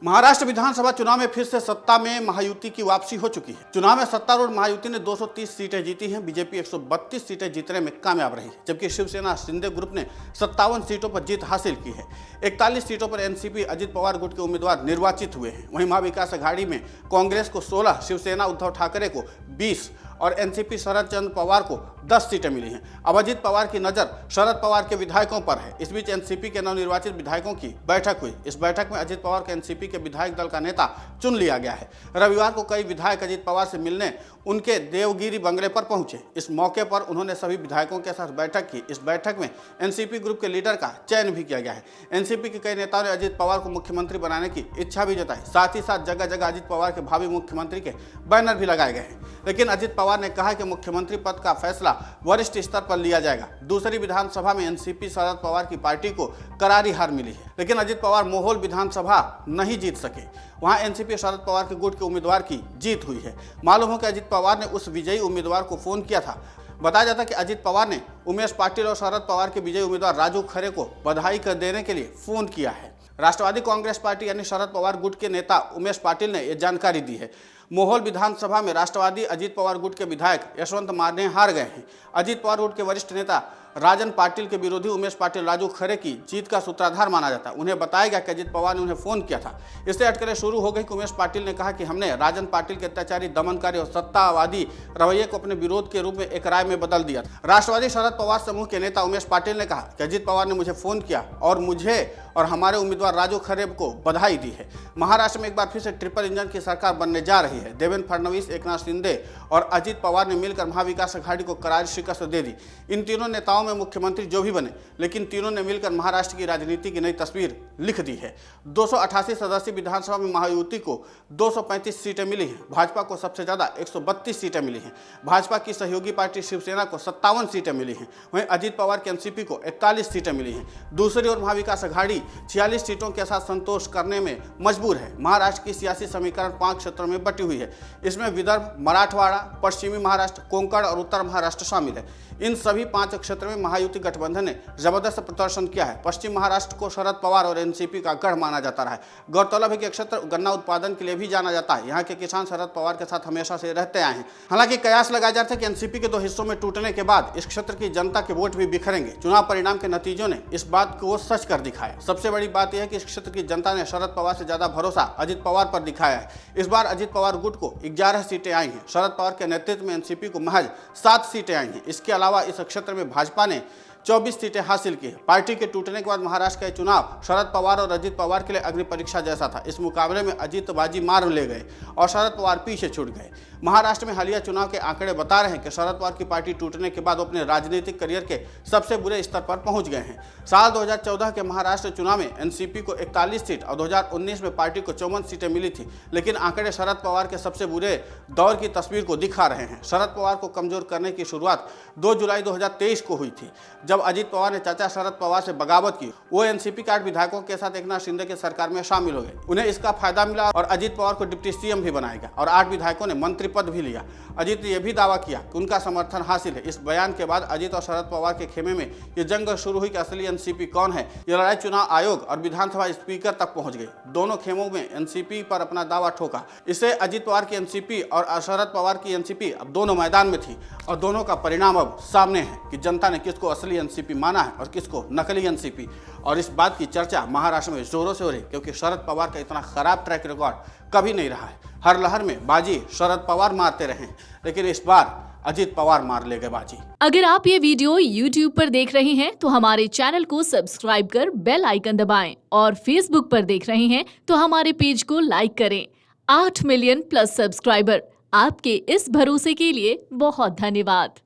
महाराष्ट्र विधानसभा चुनाव में फिर से सत्ता में महायुति की वापसी हो चुकी है। चुनाव में सत्तारूढ़ महायुति ने 230 सीटें जीती हैं। बीजेपी 132 सीटें जीतने में कामयाब रही है, जबकि शिवसेना शिंदे ग्रुप ने 57 सीटों पर जीत हासिल की है। 41 सीटों पर एनसीपी अजित पवार गुट के उम्मीदवार निर्वाचित हुए हैं। वहीं महाविकास अघाड़ी में कांग्रेस को 16, शिवसेना उद्धव ठाकरे को 20 और एनसीपी शरद चंद्र पवार को 10 सीटें मिली हैं। अब अजित पवार की नजर शरद पवार के विधायकों पर है। इस बीच एनसीपी के नवनिर्वाचित विधायकों की बैठक हुई। इस बैठक में अजित पवार के एनसीपी के विधायक दल का नेता चुन लिया गया है। रविवार को कई विधायक अजित पवार से मिलने उनके देवगिरी बंगले पर पहुंचे। इस मौके पर उन्होंने सभी विधायकों के साथ बैठक की। इस बैठक में एनसीपी ग्रुप के लीडर का चयन भी किया गया है। एनसीपी के कई नेताओं ने अजित पवार को मुख्यमंत्री बनाने की इच्छा भी जताई। साथ ही साथ जगह जगह अजित पवार के भावी मुख्यमंत्री के बैनर भी लगाए गए हैं। लेकिन अजित पवार ने कहा कि मुख्यमंत्री पद का फैसला वरिष्ठ स्तर पर लिया जाएगा। दूसरी विधानसभा में एनसीपी शरद पवार की पार्टी को करारी हार मिली है, लेकिन अजित पवार मोहोल विधानसभा नहीं जीत सके। वहां एनसीपी शरद पवार के गुट के उम्मीदवार की जीत हुई है। मालूम हो कि अजित पवार ने उस विजयी उम्मीदवार को फोन किया था। बताया जाता है कि अजित पवार ने उमेश पाटिल और शरद पवार के विजयी उम्मीदवार राजू खरे को बधाई कर देने के लिए फोन किया है। राष्ट्रवादी कांग्रेस पार्टी यानी शरद पवार गुट के नेता उमेश पाटिल ने यह जानकारी दी है। मोहोल विधानसभा में राष्ट्रवादी अजित पवार गुट के विधायक यशवंत मारने हार गए हैं। अजित पवार गुट के वरिष्ठ नेता राजन पाटिल के विरोधी उमेश पाटिल राजू खरे की जीत का सूत्रधार माना जाता है। उन्हें बताया गया कि अजित पवार ने उन्हें फोन किया था। इससे अटकलें शुरू हो गई कि उमेश पाटिल ने कहा कि हमने राजन पाटिल के अत्याचारी, दमनकारी और सत्तावादी रवैये को अपने विरोध के रूप में एक राय में बदल दिया था। राष्ट्रवादी शरद पवार समूह के नेता उमेश पाटिल ने कहा कि अजित पवार ने मुझे फोन किया और मुझे और हमारे उम्मीदवार राजू खरे को बधाई दी है। महाराष्ट्र में एक बार फिर से ट्रिपल इंजन की सरकार बनने जा रही है। देवेंद्र फडणवीस, एकनाथ शिंदे और अजित पवार ने मिलकर महाविकास अघाड़ी को करारी शिकस्त दे दी। इन तीनों नेताओं में मुख्यमंत्री जो भी बने, लेकिन तीनों ने मिलकर महाराष्ट्र की राजनीति की नई तस्वीर लिख दी है। 288 सदस्यीय विधानसभा में महायुति को 235 सीटें मिली हैं। भाजपा को सबसे ज्यादा 132 सीटें मिली हैं। भाजपा की सहयोगी पार्टी शिवसेना को 57 सीटें मिली हैं। वहीं अजित पवार के एनसीपी को 41 सीटें मिली हैं। दूसरी ओर महाविकास अघाड़ी 46 सीटों के साथ संतोष करने में मजबूर है। महाराष्ट्र की सियासी समीकरण 5 क्षेत्रों में बटी हुई है। इसमें विदर्भ, मराठवाड़ा, पश्चिमी महाराष्ट्र, कोंकण और उत्तर महाराष्ट्र शामिल है। इन सभी 5 क्षेत्रों में महायुति गठबंधन ने जबरदस्त प्रदर्शन किया है। पश्चिम महाराष्ट्र को शरद पवार और एनसीपी का गढ़ माना जाता रहा है। गौरतलब है कि क्षेत्र गन्ना उत्पादन के लिए भी जाना जाता है। यहाँ के किसान शरद पवार के साथ हमेशा से रहते आए हैं। हालांकि कयास लगाया जाता है कि एनसीपी के 2 हिस्सों में टूटने के बाद इस क्षेत्र की जनता के वोट भी बिखरेंगे। चुनाव परिणाम के नतीजों ने इस बात को सच कर दिखाया। सबसे बड़ी बात यह है कि इस क्षेत्र की जनता ने शरद पवार से ज्यादा भरोसा अजित पवार पर दिखाया है। इस बार अजित पवार गुट को 11 सीटें आई हैं। शरद पवार के नेतृत्व में एनसीपी को महज 7 सीटें आई हैं। इसके अलावा इस क्षेत्र में भाजपा ने 24 सीटें हासिल की है। पार्टी के टूटने के बाद महाराष्ट्र का चुनाव शरद पवार और अजित पवार के लिए अग्नि परीक्षा जैसा था। इस मुकाबले में अजित बाजी मार ले गए और शरद पवार पीछे छूट गए। महाराष्ट्र में हालिया चुनाव के आंकड़े बता रहे हैं कि शरद पवार की पार्टी टूटने के बाद अपने राजनीतिक करियर के सबसे बुरे स्तर पर पहुंच गए हैं। साल 2014 के महाराष्ट्र चुनाव में एनसीपी को 41 सीट और 2019 में पार्टी को 54 सीटें मिली थी, लेकिन आंकड़े शरद पवार के सबसे बुरे दौर की तस्वीर को दिखा रहे हैं। शरद पवार को कमजोर करने की शुरुआत 2 जुलाई 2023 को हुई थी, जब अजित पवार ने चाचा शरद पवार से बगावत की। वो एनसीपी के 8 विधायकों के साथ एकनाथ शिंदे की सरकार में शामिल हो गए। उन्हें इसका फायदा मिला और अजित पवार को डिप्टी सीएम भी बनाया गया और 8 विधायकों ने मंत्री पद भी लिया। अजित ने यह भी दावा किया कि उनका समर्थन हासिल है। इस बयान के बाद अजित और शरद पवार के खेमे में यह जंग शुरू हुई कि असली एनसीपी कौन है। यह लड़ाई चुनाव आयोग और विधानसभा स्पीकर तक पहुंच गई। दोनों खेमों में एनसीपी पर अपना दावा ठोका। इससे अजित पवार की एनसीपी और शरद पवार की एनसीपी अब दोनों मैदान में थी और दोनों का परिणाम अब सामने है कि जनता ने किसको असली एनसीपी माना है और किसको नकली एनसीपी। और इस बात की चर्चा महाराष्ट्र में जोरों से हो रही, क्योंकि शरद पवार का इतना खराब ट्रैक रिकॉर्ड कभी नहीं रहा है। हर लहर में बाजी शरद पवार मारते रहे, लेकिन इस बार अजित पवार मार ले गए बाजी। अगर आप ये वीडियो YouTube पर देख रहे हैं तो हमारे चैनल को सब्सक्राइब कर बेल आइकन दबाएं और Facebook पर देख रहे हैं तो हमारे पेज को लाइक करें। 8 मिलियन प्लस सब्सक्राइबर, आपके इस भरोसे के लिए बहुत धन्यवाद।